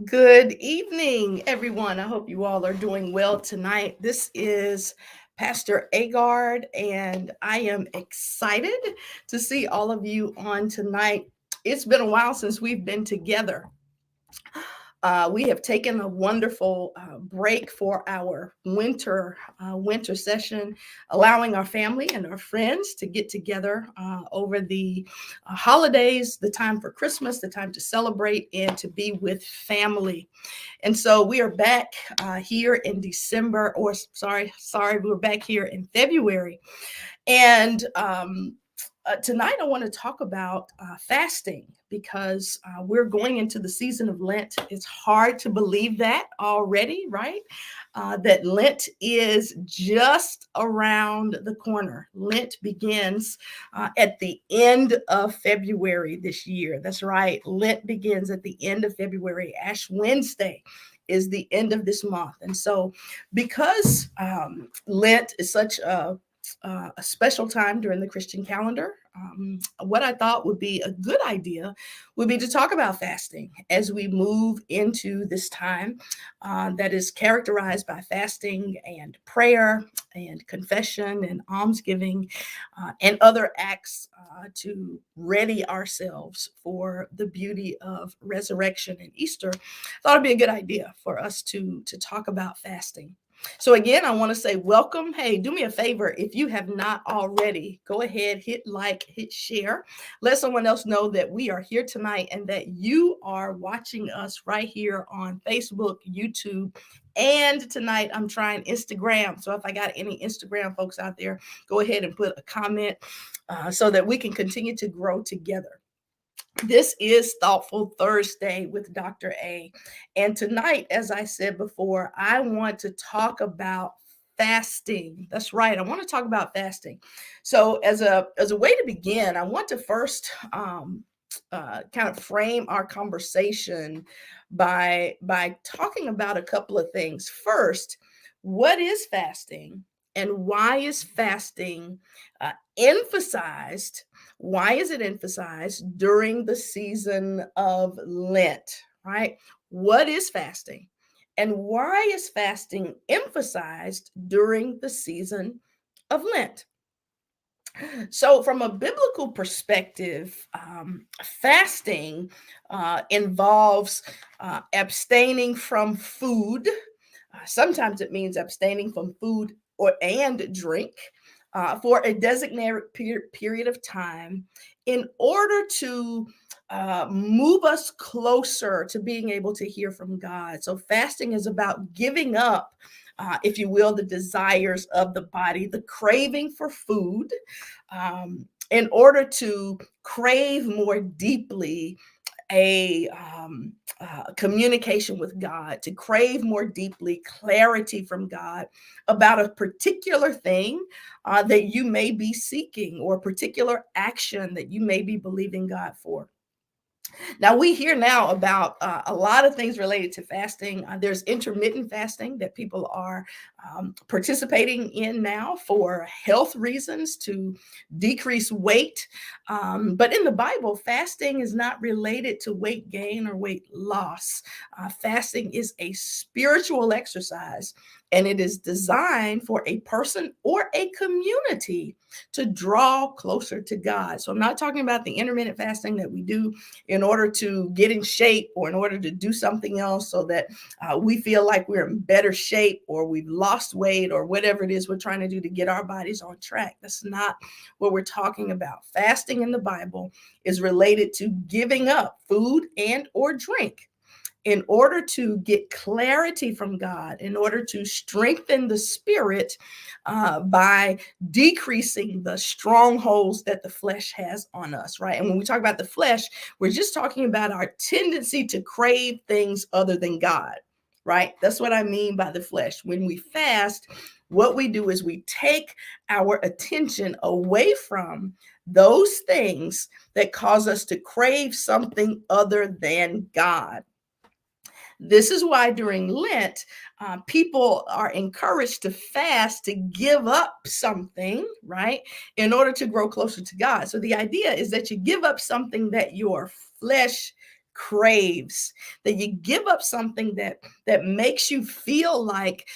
Good evening, everyone. I hope you all are doing well tonight. This is Pastor Agard, and I am excited to see all of you on tonight. It's been a while since we've been together. We have taken a wonderful break for our winter session, allowing our family and our friends to get together over the holidays, the time for Christmas, the time to celebrate and to be with family. And so we are back here in December, or sorry, we're back here in February, and tonight, I want to talk about fasting because we're going into the season of Lent. It's hard to believe that already, right? That Lent is just around the corner. Lent begins at the end of February this year. That's right. Lent begins at the end of February. Ash Wednesday is the end of this month. And so, because Lent is such a special time during the Christian calendar. What I thought would be a good idea would be to talk about fasting as we move into this time that is characterized by fasting and prayer and confession and almsgiving and other acts to ready ourselves for the beauty of resurrection and Easter. I thought it'd be a good idea for us to talk about fasting. So again, I want to say welcome. Hey, do me a favor. If you have not already, go ahead, hit like, hit share. Let someone else know that we are here tonight and that you are watching us right here on Facebook, YouTube, and tonight I'm trying Instagram. So if I got any Instagram folks out there, go ahead and put a comment so that we can continue to grow together. This is Thoughtful Thursday with Dr. A. And tonight, as I said before, I want to talk about fasting. That's right. I want to talk about fasting. So as a way to begin, I want to first kind of frame our conversation by talking about a couple of things. First, what is fasting and why is fasting emphasized? Why is it emphasized during the season of Lent, right? What is fasting? And why is fasting emphasized during the season of Lent? So, from a biblical perspective, fasting involves abstaining from food. Sometimes it means abstaining from food and drink for a designated period of time in order to move us closer to being able to hear from God. So, fasting is about giving up, if you will, the desires of the body, the craving for food, in order to crave more deeply a communication with God, to crave more deeply clarity from God about a particular thing that you may be seeking or a particular action that you may be believing God for. Now, we hear now about a lot of things related to fasting. There's intermittent fasting that people are participating in now for health reasons to decrease weight. But in the Bible, fasting is not related to weight gain or weight loss. Fasting is a spiritual exercise, and it is designed for a person or a community to draw closer to God. So I'm not talking about the intermittent fasting that we do in order to get in shape or in order to do something else so that we feel like we're in better shape or we've lost weight or whatever it is we're trying to do to get our bodies on track. That's not what we're talking about. Fasting in the Bible is related to giving up food and or drink in order to get clarity from God, in order to strengthen the spirit by decreasing the strongholds that the flesh has on us, right? And when we talk about the flesh, we're just talking about our tendency to crave things other than God, right? That's what I mean by the flesh. When we fast, what we do is we take our attention away from those things that cause us to crave something other than God. This is why during Lent, people are encouraged to fast to give up something, right, in order to grow closer to God. So the idea is that you give up something that your flesh craves, that you give up something that makes you feel like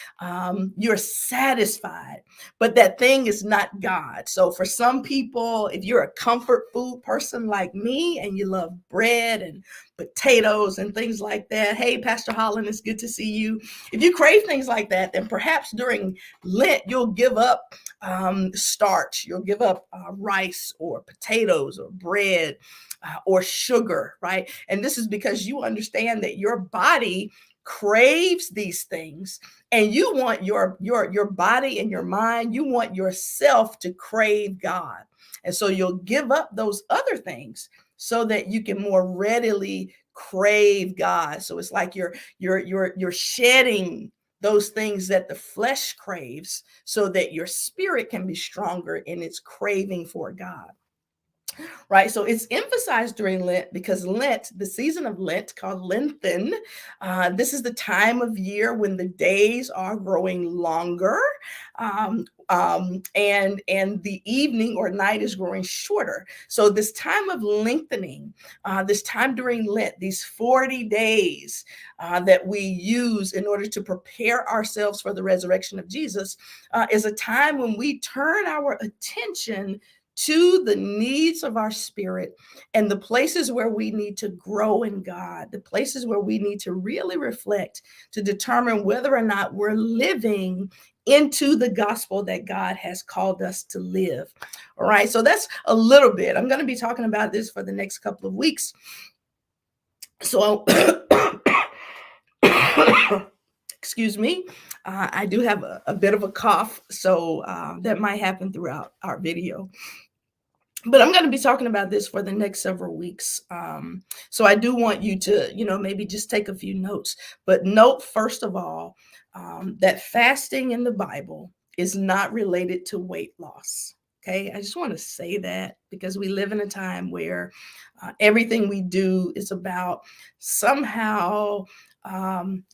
you're satisfied, but that thing is not God. So for some people, if you're a comfort food person like me and you love bread and potatoes and things like that, hey, Pastor Holland, it's good to see you. If you crave things like that, then perhaps during Lent you'll give up starch, you'll give up rice or potatoes or bread or sugar, right? And this is because you understand that your body craves these things, and you want your body and your mind, you want yourself to crave God. And so you'll give up those other things so that you can more readily crave God. So it's like you're shedding those things that the flesh craves so that your spirit can be stronger in its craving for God. Right? So it's emphasized during Lent because Lent, the season of Lent called Lenten, this is the time of year when the days are growing longer, and the evening or night is growing shorter. So this time of lengthening, this time during Lent, these 40 days that we use in order to prepare ourselves for the resurrection of Jesus, is a time when we turn our attention to the needs of our spirit and the places where we need to grow in God, the places where we need to really reflect to determine whether or not we're living into the gospel that God has called us to live. All right, so that's a little bit. I'm going to be talking about this for the next couple of weeks. So, excuse me, I do have a bit of a cough, so that might happen throughout our video. But I'm going to be talking about this for the next several weeks. So I do want you to, maybe just take a few notes. But note, first of all, that fasting in the Bible is not related to weight loss. Okay, I just want to say that because we live in a time where everything we do is about somehow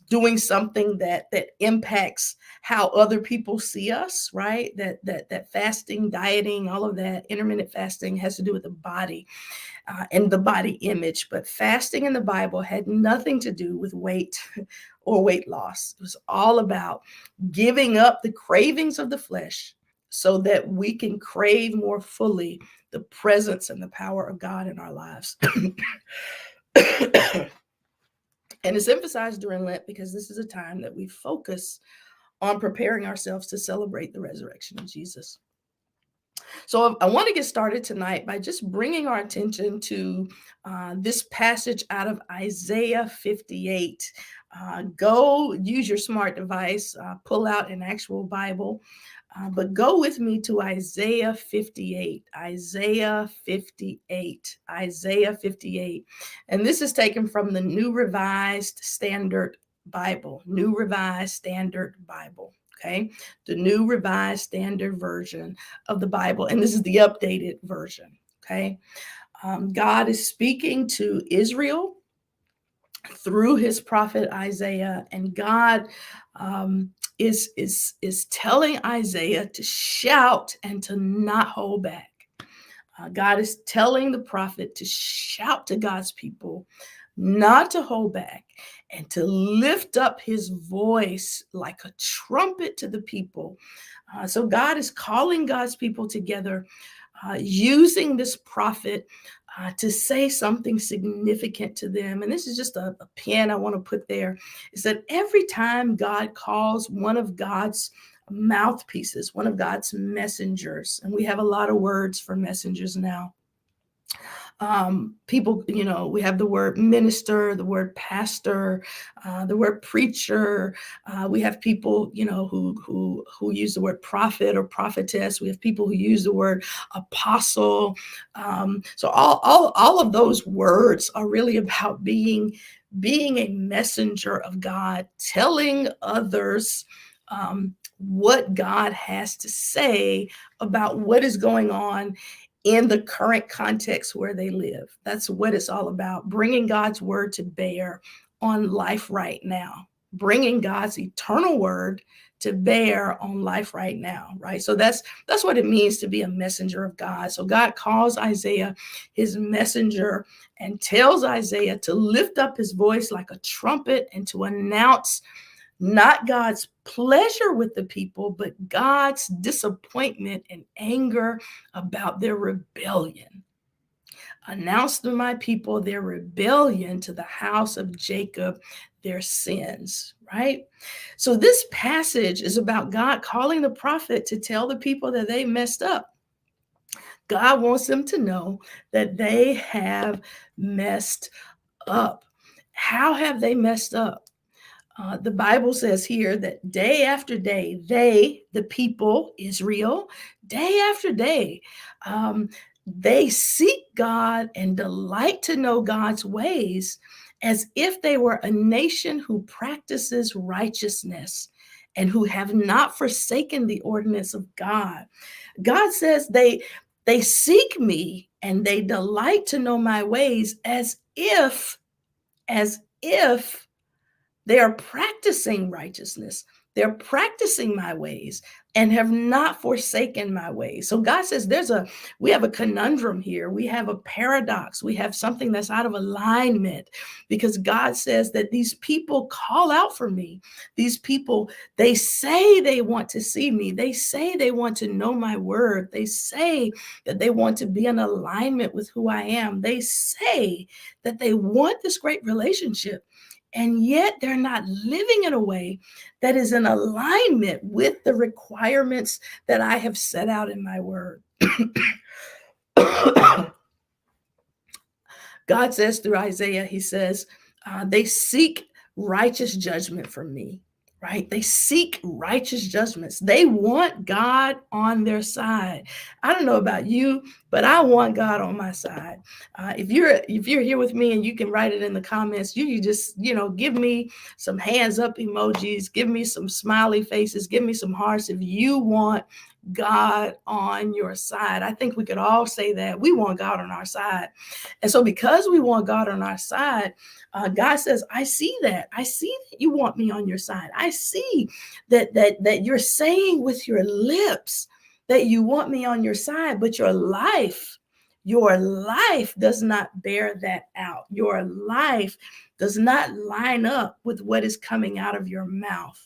doing something that impacts how other people see us, right? That fasting, dieting, all of that, intermittent fasting has to do with the body and the body image. But fasting in the Bible had nothing to do with weight or weight loss. It was all about giving up the cravings of the flesh so that we can crave more fully the presence and the power of God in our lives. And it's emphasized during Lent because this is a time that we focus on preparing ourselves to celebrate the resurrection of Jesus. So I want to get started tonight by just bringing our attention to this passage out of Isaiah 58. Go use your smart device, pull out an actual Bible, but go with me to Isaiah 58, Isaiah 58, Isaiah 58. And this is taken from the New Revised Standard Bible, New Revised Standard Bible. Okay, the New Revised Standard Version of the Bible. And this is the updated version. Okay, God is speaking to Israel through his prophet Isaiah, and God is telling Isaiah to shout and to not hold back. God is telling the prophet to shout to God's people, not to hold back, and to lift up his voice like a trumpet to the people. So God is calling God's people together, using this prophet to say something significant to them. And this is just a pin I want to put there, is that every time God calls one of God's mouthpieces, one of God's messengers, and we have a lot of words for messengers now. People, we have the word minister, the word pastor, the word preacher. We have people, who use the word prophet or prophetess. We have people who use the word apostle. So all of those words are really about being a messenger of God, telling others what God has to say about what is going on in the current context where they live. That's what it's all about, bringing God's word to bear on life right now, bringing God's eternal word to bear on life right now, right? So that's what it means to be a messenger of God. So God calls Isaiah his messenger and tells Isaiah to lift up his voice like a trumpet and to announce not God's pleasure with the people, but God's disappointment and anger about their rebellion. Announce to my people their rebellion, to the house of Jacob their sins, right? So this passage is about God calling the prophet to tell the people that they messed up. God wants them to know that they have messed up. How have they messed up? The Bible says here that day after day, they, the people, Israel, day after day, um, they seek God and delight to know God's ways as if they were a nation who practices righteousness and who have not forsaken the ordinance of God. God says they seek me and they delight to know my ways as if they are practicing righteousness. They're practicing my ways and have not forsaken my ways. So God says we have a conundrum here. We have a paradox. We have something that's out of alignment because God says that these people call out for me. These people, they say they want to see me. They say they want to know my word. They say that they want to be in alignment with who I am. They say that they want this great relationship. And yet they're not living in a way that is in alignment with the requirements that I have set out in my word. God says through Isaiah, he says, they seek righteous judgment from me, right? They seek righteous judgments. They want God on their side. I don't know about you, but I want God on my side. If you're here with me and you can write it in the comments, you just, give me some hands up emojis, give me some smiley faces, give me some hearts if you want God on your side. I think we could all say that we want God on our side. And so because we want God on our side, God says, I see that. I see that you want me on your side. I see that you're saying with your lips that you want me on your side, but your life does not bear that out. Your life does not line up with what is coming out of your mouth.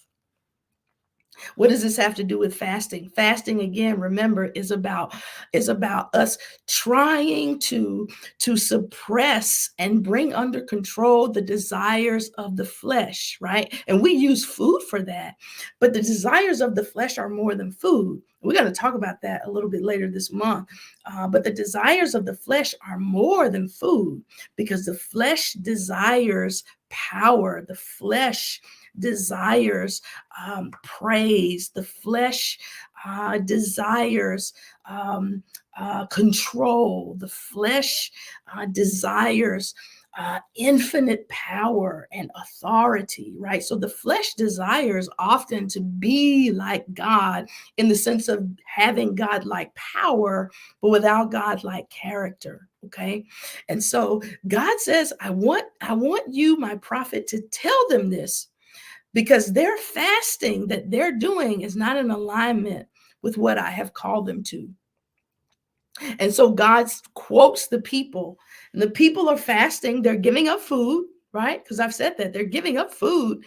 What does this have to do with fasting? Fasting, again, remember, is about us trying to suppress and bring under control the desires of the flesh, right? And we use food for that, but the desires of the flesh are more than food. We're going to talk about that a little bit later this month. But the desires of the flesh are more than food because the flesh desires power. The flesh desires praise. The flesh desires control. The flesh desires infinite power and authority, right? So the flesh desires often to be like God in the sense of having God-like power, but without God-like character. Okay. And so God says, I want you, my prophet, to tell them this, because their fasting that they're doing is not in alignment with what I have called them to. And so God quotes the people, and the people are fasting. They're giving up food, right? Because I've said that they're giving up food,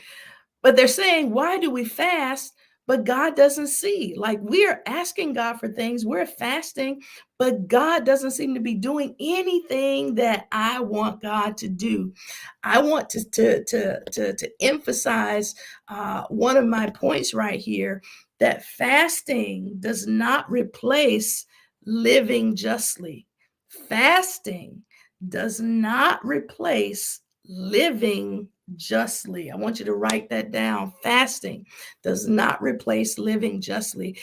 but they're saying, why do we fast? But God doesn't see. Like, we're asking God for things, we're fasting, but God doesn't seem to be doing anything that I want God to do. I want to emphasize one of my points right here, that fasting does not replace living justly. Fasting does not replace living justly. I want you to write that down. Fasting does not replace living justly.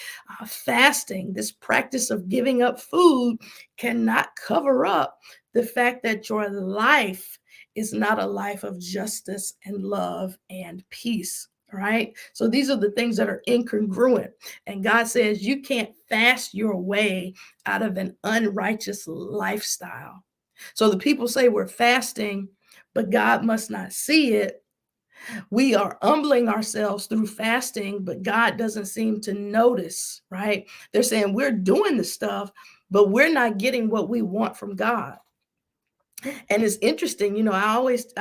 Fasting, this practice of giving up food, cannot cover up the fact that your life is not a life of justice and love and peace. Right? So these are the things that are incongruent. And God says you can't fast your way out of an unrighteous lifestyle. So the people say we're fasting, but God must not see it. We are humbling ourselves through fasting, but God doesn't seem to notice, right? They're saying we're doing the stuff, but we're not getting what we want from God. And it's interesting, I always,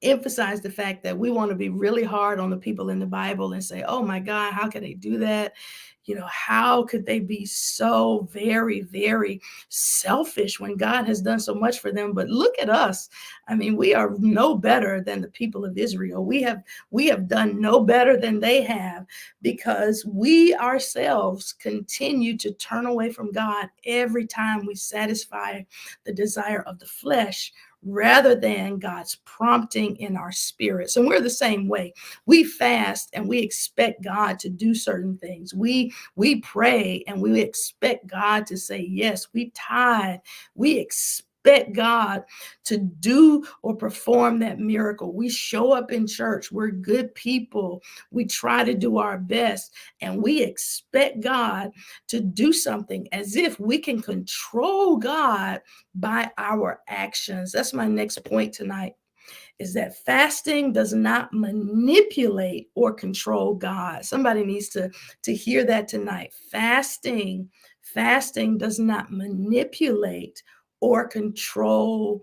emphasize the fact that we want to be really hard on the people in the Bible and say, oh my God, how could they do that? How could they be so very, very selfish when God has done so much for them? But look at us. I mean, we are no better than the people of Israel. We have done no better than they have, because we ourselves continue to turn away from God every time we satisfy the desire of the flesh rather than God's prompting in our spirits. And we're the same way. We fast and we expect God to do certain things. We pray and we expect God to say yes. We tithe. We expect God to do or perform that miracle. We show up in church. We're good people. We try to do our best, and we expect God to do something as if we can control God by our actions. That's my next point tonight, is that fasting does not manipulate or control God. Somebody needs to hear that tonight. Fasting does not manipulate or control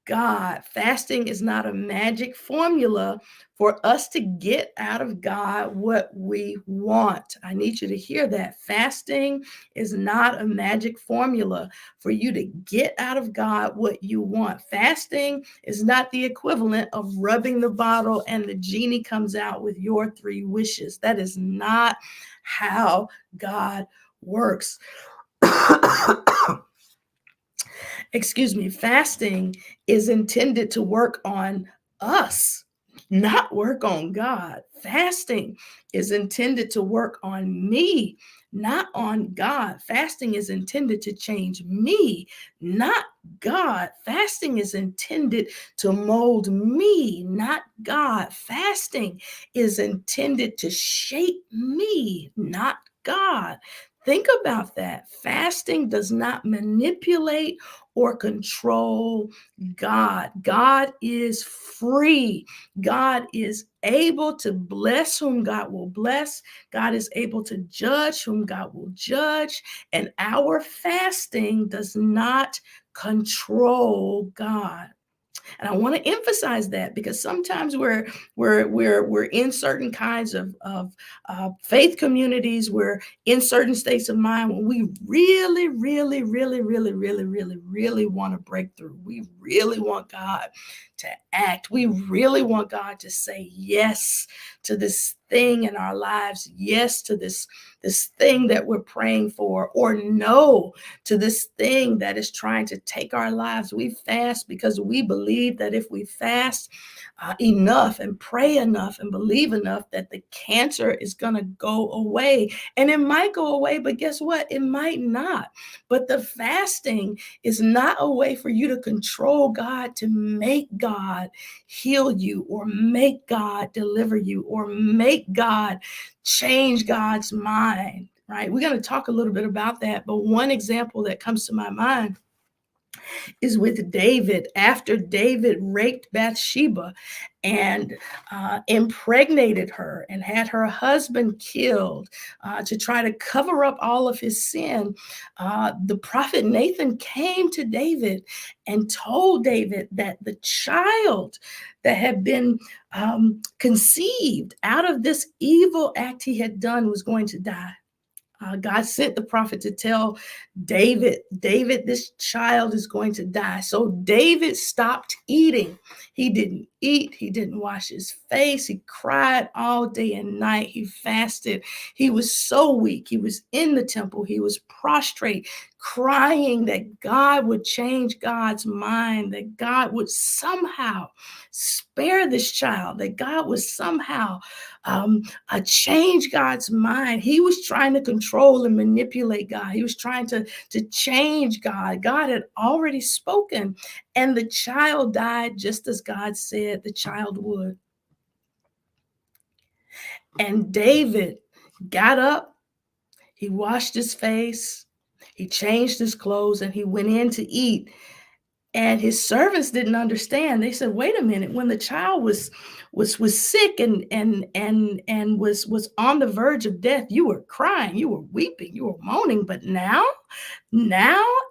God. Fasting is not a magic formula for us to get out of God what we want. I need you to hear that. Fasting is not a magic formula for you to get out of God what you want. Fasting is not the equivalent of rubbing the bottle and the genie comes out with your 3 wishes. That is not how God works. Excuse me, fasting is intended to work on us, not work on God. Fasting is intended to work on me, not on God. Fasting is intended to change me, not God. Fasting is intended to mold me, not God. Fasting is intended to shape me, not God. Think about that. Fasting does not manipulate or control God. God is free. God is able to bless whom God will bless. God is able to judge whom God will judge. And our fasting does not control God. And I want to emphasize that, because sometimes we're in certain kinds of faith communities, we're in certain states of mind when we really, really, really, really, really, really, really want to break through. We really want God to act. We really want God to say yes to this thing in our lives, yes to this thing that we're praying for, or no to this thing that is trying to take our lives. We fast because we believe that if we fast enough and pray enough and believe enough, that the cancer is going to go away. And it might go away, but guess what? It might not. But the fasting is not a way for you to control God, to make God heal you, or make God deliver you, or make God change God's mind. Right? We're going to talk a little bit about that. But one example that comes to my mind is with David. After David raped Bathsheba and impregnated her and had her husband killed to try to cover up all of his sin, the prophet Nathan came to David and told David that the child that had been conceived out of this evil act he had done was going to die. God sent the prophet to tell David, this child is going to die. So David stopped eating. He didn't eat. He didn't wash his face. He cried all day and night. He fasted. He was so weak. He was in the temple. He was prostrate, crying that God would change God's mind, that God would somehow spare this child, that God would somehow change God's mind. He was trying to control and manipulate God. He was trying to change God. God had already spoken, and the child died just as God said the child would. And David got up, he washed his face, he changed his clothes, and he went in to eat. And his servants didn't understand. They said, "Wait a minute! When the child was sick and was on the verge of death, you were crying, you were weeping, you were moaning. But now,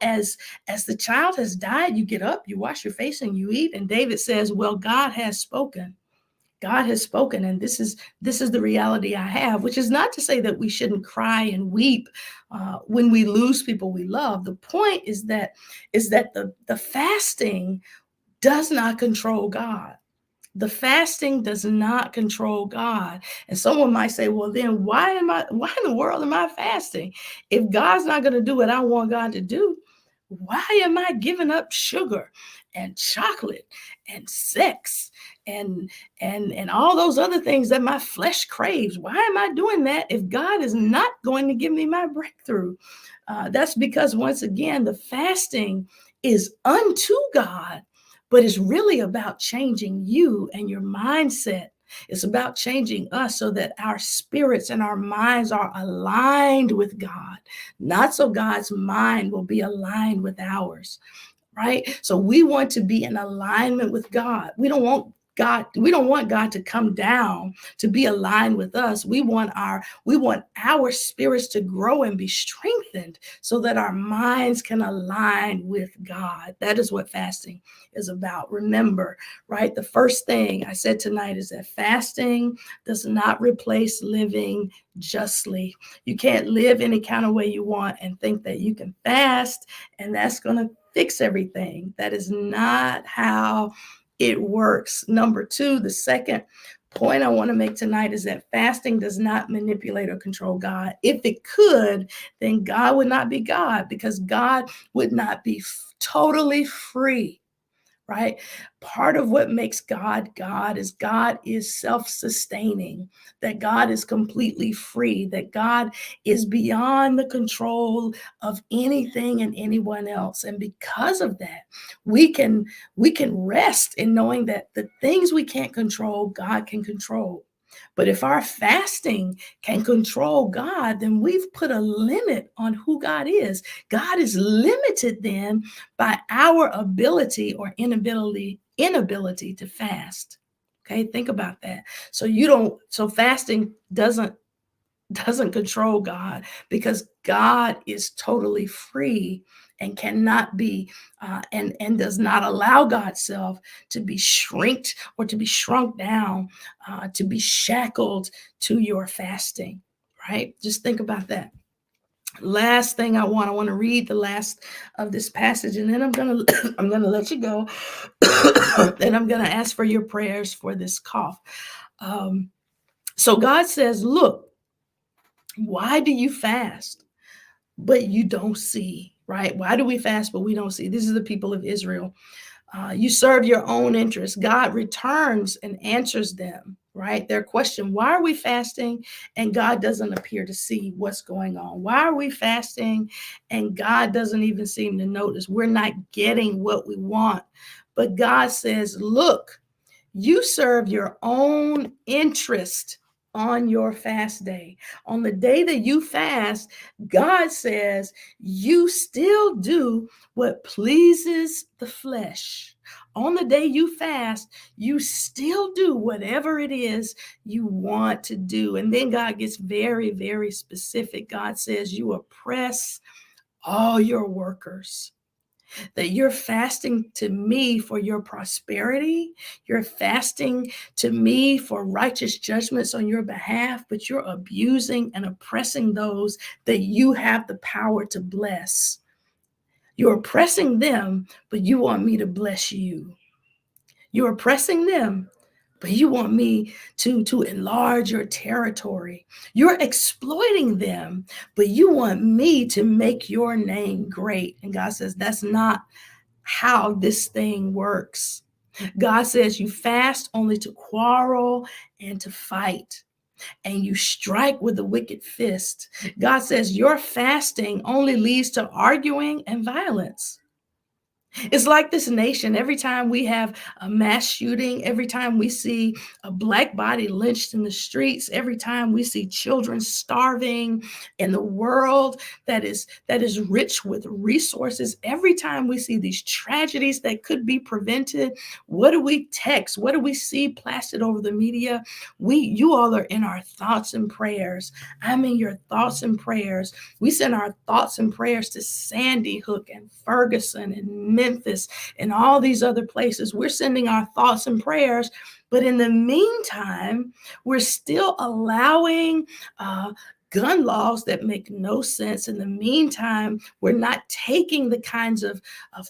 as the child has died, you get up, you wash your face, and you eat." And David says, "Well, God has spoken." God has spoken, and this is the reality I have, which is not to say that we shouldn't cry and weep when we lose people we love. The point is that the fasting does not control God. The fasting does not control God. And someone might say, "Well, then why in the world am I fasting? If God's not going to do what I want God to do, why am I giving up sugar and chocolate and sex and and all those other things that my flesh craves? Why am I doing that if God is not going to give me my breakthrough?" That's because, once again, the fasting is unto God, but it's really about changing you and your mindset. It's about changing us so that our spirits and our minds are aligned with God, not so God's mind will be aligned with ours, right? So we want to be in alignment with God. We don't want God to come down to be aligned with us. We want our spirits to grow and be strengthened so that our minds can align with God. That is what fasting is about. Remember, right? The first thing I said tonight is that fasting does not replace living justly. You can't live any kind of way you want and think that you can fast and that's going to fix everything. That is not how it works. Number two, the second point I want to make tonight is that fasting does not manipulate or control God. If it could, then God would not be God, because God would not be totally free, right? Part of what makes God God is self-sustaining, that God is completely free, that God is beyond the control of anything and anyone else. And because of that, we can rest in knowing that the things we can't control, God can control. But if our fasting can control God, then we've put a limit on who God is. God is limited then by our ability or inability to fast. Okay, think about that. So fasting doesn't control God, because God is totally free and cannot be and does not allow God's self to be shrinked or to be shrunk down, to be shackled to your fasting. Right? Just think about that. Last thing I want to read the last of this passage, and then I'm gonna let you go. And I'm gonna ask for your prayers for this cough. So God says, "Look, why do you fast but you don't see?" Right? Why do we fast but we don't see? This is the people of Israel. You serve your own interests. God returns and answers them, right? Their question, "Why are we fasting?" And God doesn't appear to see what's going on. Why are we fasting? And God doesn't even seem to notice. We're not getting what we want. But God says, "Look, you serve your own interest on your fast day." On the day that you fast, God says you still do what pleases the flesh. On the day you fast, you still do whatever it is you want to do. And then God gets very, very specific. God says you oppress all your workers, that you're fasting to me for your prosperity. You're fasting to me for righteous judgments on your behalf, but you're abusing and oppressing those that you have the power to bless. You're oppressing them, but you want me to bless you. You're oppressing them, but you want me to enlarge your territory. You're exploiting them, but you want me to make your name great. And God says, that's not how this thing works. God says you fast only to quarrel and to fight, and you strike with a wicked fist. God says your fasting only leads to arguing and violence. It's like this nation, every time we have a mass shooting, every time we see a black body lynched in the streets, every time we see children starving in the world that is rich with resources, every time we see these tragedies that could be prevented, what do we text? What do we see plastered over the media? You all are in our thoughts and prayers. I'm in your thoughts and prayers. We send our thoughts and prayers to Sandy Hook and Ferguson and Memphis and all these other places. We're sending our thoughts and prayers. But in the meantime, we're still allowing gun laws that make no sense. In the meantime, we're not taking the kinds of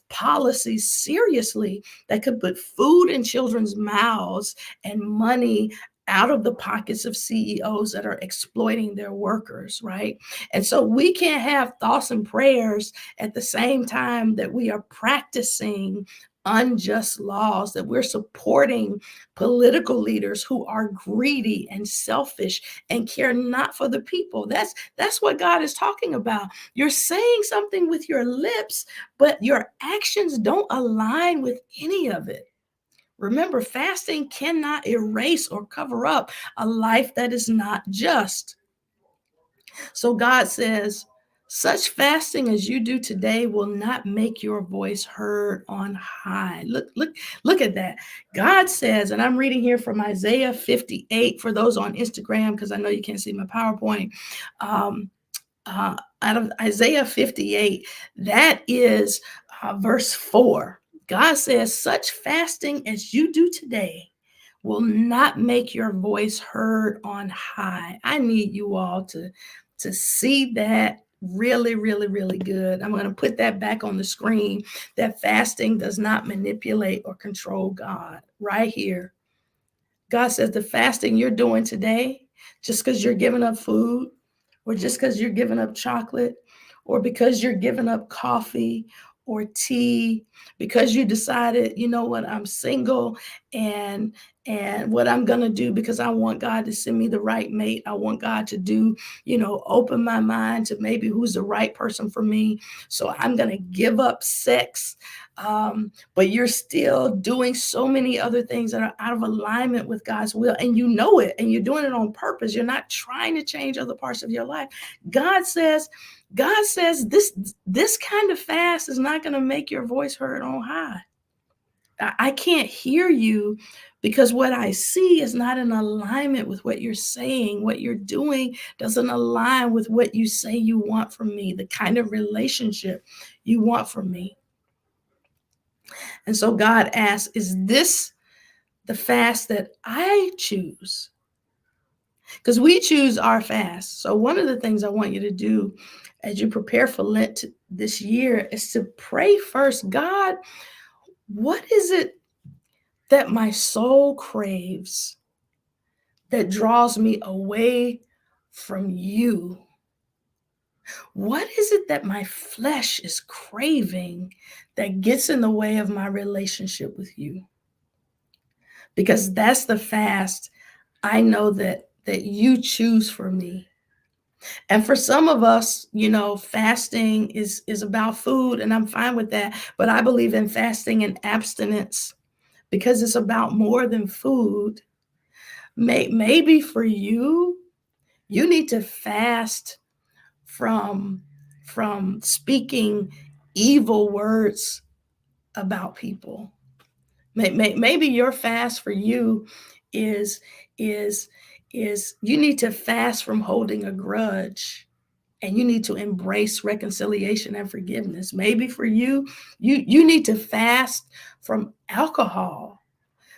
policies seriously that could put food in children's mouths and money out of the pockets of CEOs that are exploiting their workers, right? And so we can't have thoughts and prayers at the same time that we are practicing unjust laws, that we're supporting political leaders who are greedy and selfish and care not for the people. That's what God is talking about. You're saying something with your lips, but your actions don't align with any of it. Remember, fasting cannot erase or cover up a life that is not just. So God says, such fasting as you do today will not make your voice heard on high. Look at that. God says, and I'm reading here from Isaiah 58 for those on Instagram, because I know you can't see my PowerPoint. Out of Isaiah 58, that is verse 4. God says, such fasting as you do today will not make your voice heard on high. I need you all to see that really, really, really good. I'm going to put that back on the screen, that fasting does not manipulate or control God. Right here, God says the fasting you're doing today, just because you're giving up food, or just because you're giving up chocolate, or because you're giving up coffee or tea, because you decided, you know what, I'm single, and what I'm going to do, because I want God to send me the right mate, I want God to do, open my mind to maybe who's the right person for me, so I'm going to give up sex. But you're still doing so many other things that are out of alignment with God's will, and you know it, and you're doing it on purpose. You're not trying to change other parts of your life. God says this kind of fast is not going to make your voice heard on high. I can't hear you because what I see is not in alignment with what you're saying. What you're doing doesn't align with what you say you want from me, the kind of relationship you want from me. And so God asks, is this the fast that I choose? Because we choose our fast. So one of the things I want you to do as you prepare for Lent this year is to pray first. God, what is it that my soul craves that draws me away from you? What is it that my flesh is craving that gets in the way of my relationship with you? Because that's the fast I know that you choose for me. And for some of us, fasting is about food, and I'm fine with that. But I believe in fasting and abstinence because it's about more than food. Maybe for you, you need to fast from speaking evil words about people. Maybe your fast for you is is you need to fast from holding a grudge, and you need to embrace reconciliation and forgiveness. Maybe for you, you need to fast from alcohol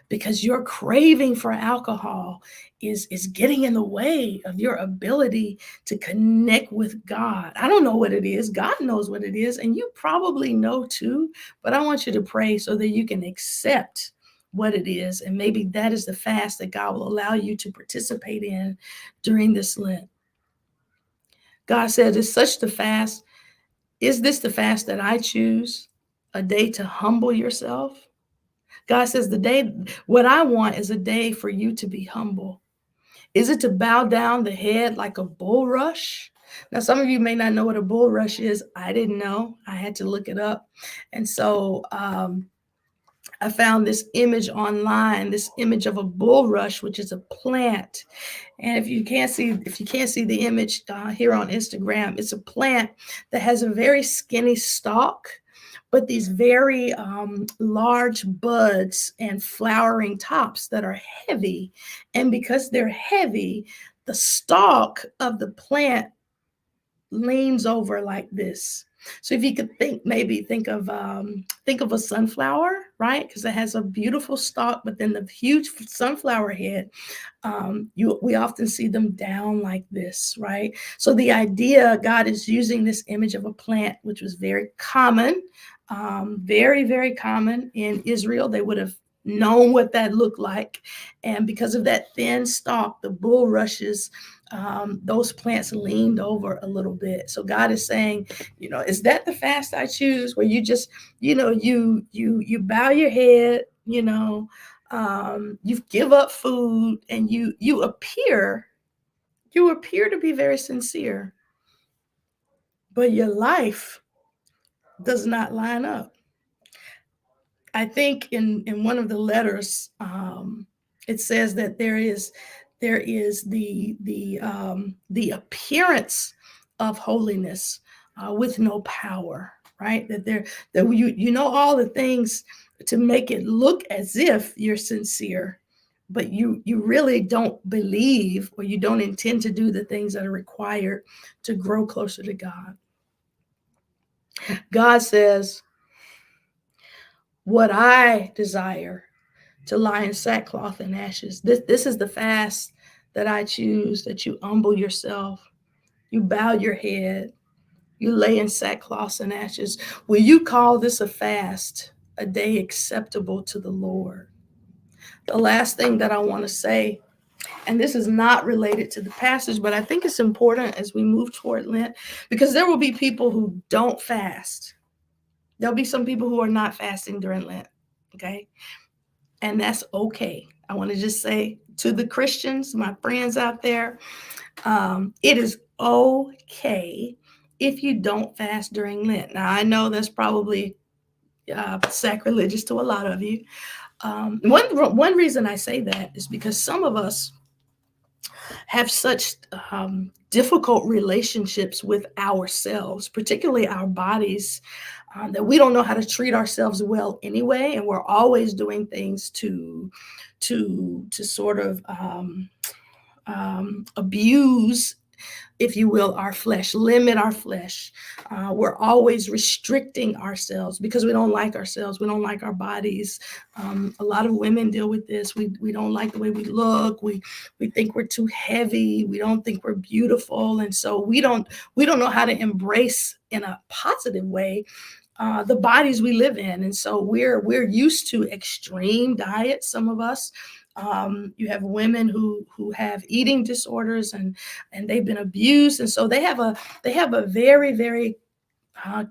because your craving for alcohol is getting in the way of your ability to connect with God. I don't know what it is. God knows what it is, and you probably know too, but I want you to pray so that you can accept what it is, and maybe that is the fast that God will allow you to participate in during this Lent. God said, is this the fast that I choose? A day to humble yourself? God says what I want is a day for you to be humble. Is it to bow down the head like a bulrush? Now, some of you may not know what a bulrush is. I didn't know. I had to look it up. And so I found this image online, this image of a bulrush, which is a plant. And if you can't see the image here on Instagram, it's a plant that has a very skinny stalk, but these very large buds and flowering tops that are heavy. And because they're heavy, the stalk of the plant leans over like this. So if you could think of a sunflower, right? Because it has a beautiful stalk, but then the huge sunflower head, we often see them down like this, right? So the idea, God is using this image of a plant, which was very common, very, very common in Israel. They would have known what that looked like. And because of that thin stalk, the bulrushes, those plants leaned over a little bit. So God is saying, is that the fast I choose, where you just, you bow your head, you give up food, and you appear to be very sincere, but your life does not line up. I think in one of the letters, it says that there is the appearance of holiness with no power, right? That you know all the things to make it look as if you're sincere, but you really don't believe, or you don't intend to do the things that are required to grow closer to God. God says, what I desire, to lie in sackcloth and ashes. This is the fast that I choose, that you humble yourself, you bow your head, you lay in sackcloth and ashes. Will you call this a fast, a day acceptable to the Lord? The last thing that I want to say, and this is not related to the passage, but I think it's important as we move toward Lent, because there will be people who don't fast. There'll be some people who are not fasting during Lent, okay? And that's okay. I want to just say to the Christians, my friends out there, it is okay if you don't fast during Lent. Now, I know that's probably sacrilegious to a lot of you. One reason I say that is because some of us have such difficult relationships with ourselves, particularly our bodies, that we don't know how to treat ourselves well anyway, and we're always doing things to sort of abuse, if you will, our flesh, limit our flesh. We're always restricting ourselves because we don't like ourselves. We don't like our bodies. A lot of women deal with this. We don't like the way we look. We think we're too heavy. We don't think we're beautiful. And so we don't know how to embrace in a positive way the bodies we live in. And so we're used to extreme diets, some of us. You have women who have eating disorders, and they've been abused, and so they have a very, very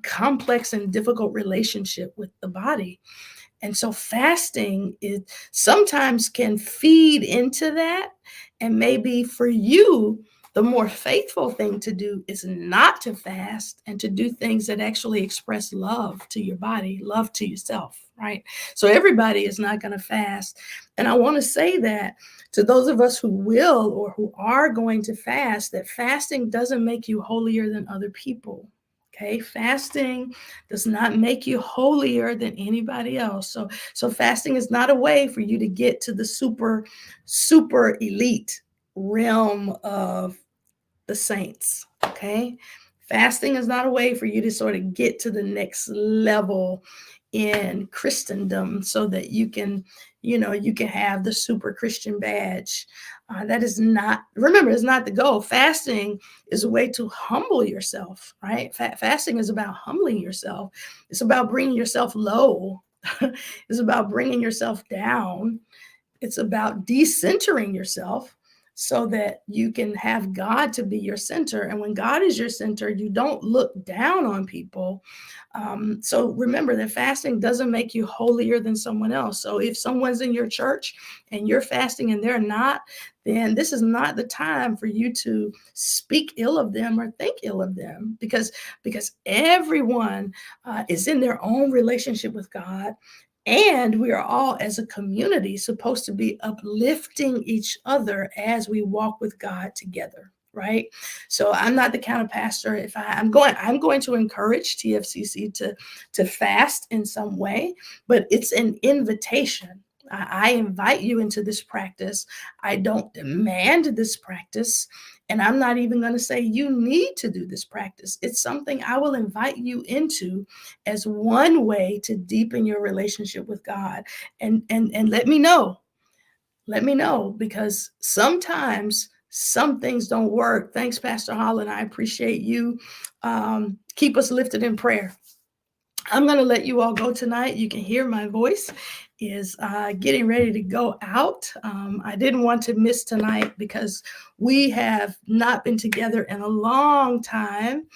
complex and difficult relationship with the body. And so fasting is sometimes can feed into that. And maybe for you, the more faithful thing to do is not to fast and to do things that actually express love to your body, love to yourself, right? So everybody is not going to fast. And I want to say that to those of us who will or who are going to fast, that fasting doesn't make you holier than other people. Okay, fasting does not make you holier than anybody else. So fasting is not a way for you to get to the super elite realm of the saints. Okay, fasting is not a way for you to sort of get to the next level in Christendom so that you can have the super Christian badge. That is not, remember, it's not the goal. Fasting is a way to humble yourself, right? Fasting is about humbling yourself. It's about bringing yourself low. It's about bringing yourself down. It's about decentering yourself. so that you can have God to be your center. And when God is your center, you don't look down on people. So remember that fasting doesn't make you holier than someone else. So if someone's in your church and you're fasting and they're not, then this is not the time for you to speak ill of them or think ill of them, because everyone is in their own relationship with God. And we are all, as a community, supposed to be uplifting each other as we walk with God together, right? So I'm not the kind of pastor. If I'm going to encourage TFCC to fast in some way, but it's an invitation. I invite you into this practice. I don't demand this practice. And I'm not even going to say you need to do this practice. It's something I will invite you into as one way to deepen your relationship with God. And let me know. Let me know, because sometimes some things don't work. Thanks, Pastor Holland. I appreciate you. Keep us lifted in prayer. I'm going to let you all go tonight. You can hear my voice is getting ready to go out. I didn't want to miss tonight because we have not been together in a long time.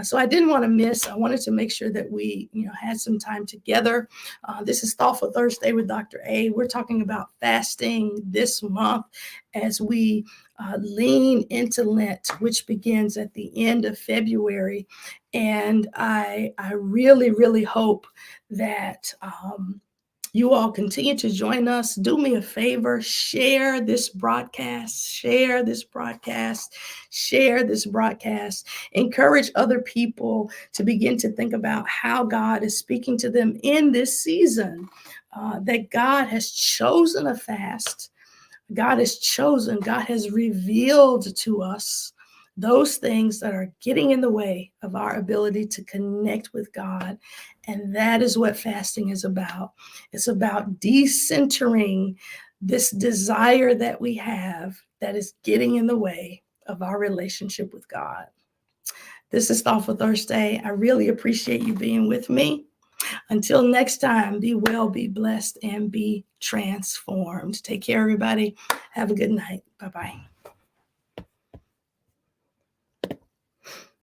So I didn't want to miss. I wanted to make sure that we, had some time together. This is Thoughtful Thursday with Dr. A. We're talking about fasting this month as we lean into Lent, which begins at the end of February. And I really, really hope that you all continue to join us. Do me a favor, share this broadcast, share this broadcast, share this broadcast. Encourage other people to begin to think about how God is speaking to them in this season, that God has chosen a fast. God has revealed to us those things that are getting in the way of our ability to connect with God. And that is what fasting is about. It's about decentering this desire that we have that is getting in the way of our relationship with God. This is Thoughtful Thursday. I really appreciate you being with me. Until next time, be well, be blessed, and be transformed. Take care, everybody. Have a good night. Bye-bye.